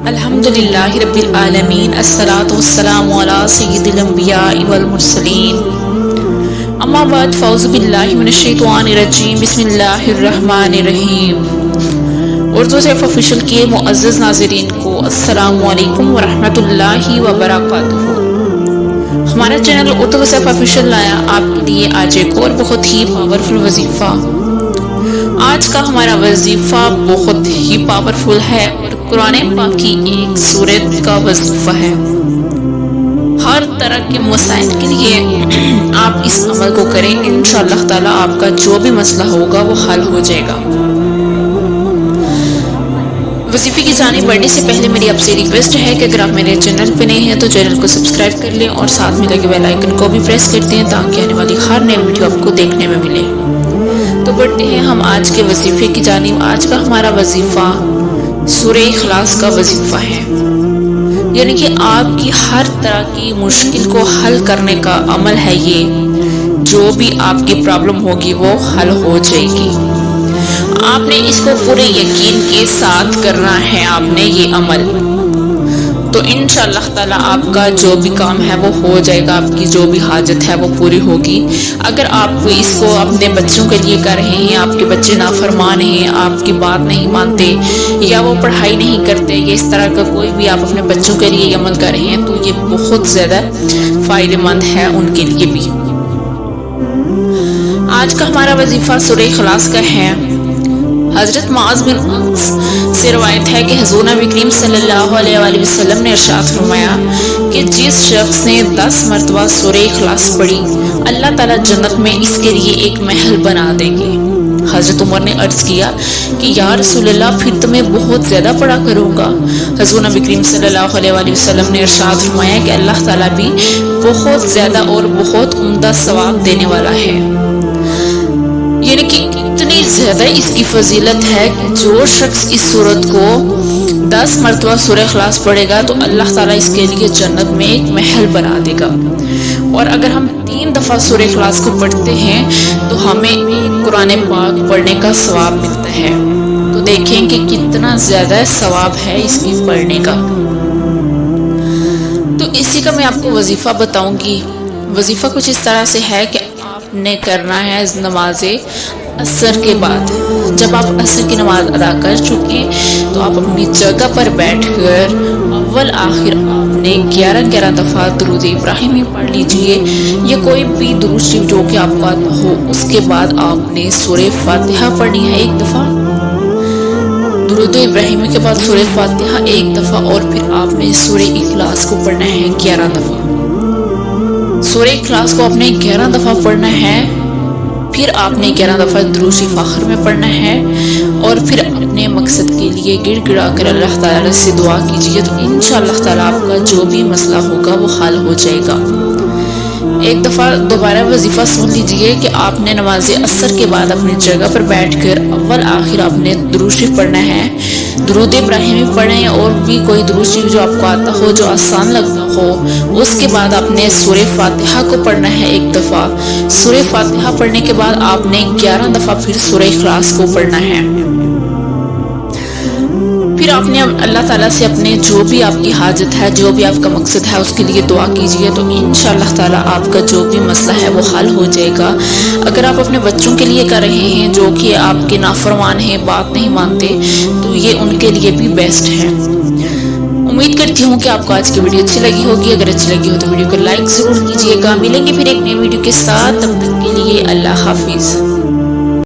الحمدللہ رب العالمین الصلاۃ والسلام علی سید الانبیاء والمرسلین اما بعد فاعوذ باللہ من الشیطان الرجیم بسم اللہ الرحمن الرحیم۔ اردو صرف آفیشیل کے معزز ناظرین کو السلام علیکم ورحمۃ اللہ وبرکاتہ۔ ہمارا چینل اردو صرف آفیشیل لایا آپ کے لیے آج ایک اور بہت ہی پاورفل وظیفہ۔ آج کا ہمارا وظیفہ بہت ہی پاورفل ہے اور قرآن پاک کی ایک سورت کا وظیفہ ہے۔ ہر طرح کے مسائل کے لیے آپ اس عمل کو کریں، انشاءاللہ تعالی آپ کا جو بھی مسئلہ ہوگا وہ حل ہو جائے گا۔ وظیفے کی جانب بڑھنے سے پہلے میری آپ سے ریکویسٹ ہے کہ اگر آپ میرے چینل پہ نہیں ہیں تو چینل کو سبسکرائب کر لیں اور ساتھ میں لگے بیل آئیکن کو بھی پریس کر دیں تاکہ آنے والی ہر نئی ویڈیو آپ کو دیکھنے میں ملے۔ تو بڑھتے ہیں ہم آج کے وظیفے کی جانب۔ آج کا ہمارا وظیفہ سورہ اخلاص کا وظیفہ ہے، یعنی کہ آپ کی ہر طرح کی مشکل کو حل کرنے کا عمل ہے یہ۔ جو بھی آپ کی پرابلم ہوگی وہ حل ہو جائے گی۔ آپ نے اس کو پورے یقین کے ساتھ کرنا ہے، آپ نے یہ عمل، تو انشاءاللہ تعالی آپ کا جو بھی کام ہے وہ ہو جائے گا، آپ کی جو بھی حاجت ہے وہ پوری ہوگی۔ اگر آپ اس کو اپنے بچوں کے لیے کر رہے ہیں، آپ کے بچے نافرمان ہیں، آپ کی بات نہیں مانتے یا وہ پڑھائی نہیں کرتے، یا اس طرح کا کوئی بھی آپ اپنے بچوں کے لیے عمل کر رہے ہیں تو یہ بہت زیادہ فائدہ مند ہے ان کے لیے بھی۔ آج کا ہمارا وظیفہ سورہ اخلاص کا ہے۔ حضرت معاذ بن انس سے روایت ہے کہ حضور نبی کریم صلی اللہ علیہ وآلہ وسلم نے ارشاد فرمایا کہ جس شخص نے 10 مرتبہ سورہ اخلاص پڑھی، اللہ تعالیٰ جنت میں اس کے لیے ایک محل بنا دیں گے۔ حضرت عمر نے عرض کیا کہ یا رسول اللہ، پھر تو میں بہت زیادہ پڑھا کروں گا۔ حضور نبی کریم صلی اللہ علیہ وآلہ وسلم نے ارشاد فرمایا کہ اللہ تعالیٰ بھی بہت زیادہ اور بہت عمدہ ثواب دینے والا ہے، یعنی کہ اتنی زیادہ اس کی فضیلت ہے کہ جو شخص اس سورت کو 10 مرتبہ سورہ اخلاص پڑھے گا تو اللہ تعالیٰ اس کے لیے جنت میں ایک محل بنا دے گا۔ اور اگر ہم 3 دفعہ سورہ اخلاص کو پڑھتے ہیں تو ہمیں قرآن پاک پڑھنے کا ثواب ملتا ہے۔ تو دیکھیں کہ کتنا زیادہ ثواب ہے اس کی پڑھنے کا۔ تو اسی کا میں آپ کو وظیفہ بتاؤں گی۔ وظیفہ کچھ اس طرح سے ہے کہ آپ نے کرنا ہے نماز عصر کے بعد۔ جب آپ عصر کی نماز ادا کر چکے تو آپ اپنی جگہ پر بیٹھ کر اول آخر آپ نے 11 دفعہ درود ابراہیمی پڑھ لیجئے یا کوئی بھی درود شریف جو کہ آپ کو آتا ہو۔ اس کے بعد آپ نے سورہ فاتحہ پڑھنی ہے 1 دفعہ، درود ابراہیمی کے بعد سورہ فاتحہ 1 دفعہ، اور پھر آپ نے سورہ اخلاص کو پڑھنا ہے 11 دفعہ۔ سورہ اخلاص کو آپ نے 11 دفعہ پڑھنا ہے، پھر آپ نے 11 دفعہ درود شریف آخر میں پڑھنا ہے، اور پھر اپنے مقصد کے لیے گڑ گڑا کر اللہ تعالیٰ سے دعا کیجیے تو انشاءاللہ تعالیٰ آپ کا جو بھی مسئلہ ہوگا وہ حل ہو جائے گا۔ ایک دفعہ دوبارہ وظیفہ سن لیجئے کہ آپ نے نماز عصر کے بعد اپنی جگہ پر بیٹھ کر اول آخر آپ نے درود شریف پڑھنا ہے، درود ابراہیمی پڑھیں اور بھی کوئی درود شریف جو آپ کو آتا ہو، جو آسان لگتا ہو۔ اس کے بعد آپ نے سورہ فاتحہ کو پڑھنا ہے 1 دفعہ۔ سورہ فاتحہ پڑھنے کے بعد آپ نے 11 دفعہ پھر سورہ اخلاص کو پڑھنا ہے۔ پھر آپ نے اللہ تعالیٰ سے اپنے جو بھی آپ کی حاجت ہے، جو بھی آپ کا مقصد ہے، اس کے لیے دعا کیجیے تو انشاءاللہ تعالیٰ آپ کا جو بھی مسئلہ ہے وہ حل ہو جائے گا۔ اگر آپ اپنے بچوں کے لیے کر رہے ہیں جو کہ آپ کے نافرمان ہیں، بات نہیں مانتے، تو یہ ان کے لیے بھی بیسٹ ہے۔ امید کرتی ہوں کہ آپ کو آج کی ویڈیو اچھی لگی ہوگی۔ اگر اچھی لگی ہو تو ویڈیو کو لائک ضرور کیجیے گا۔ ملیں گے پھر ایک نئی ویڈیو کے ساتھ، تب تک کے لیے اللہ حافظ۔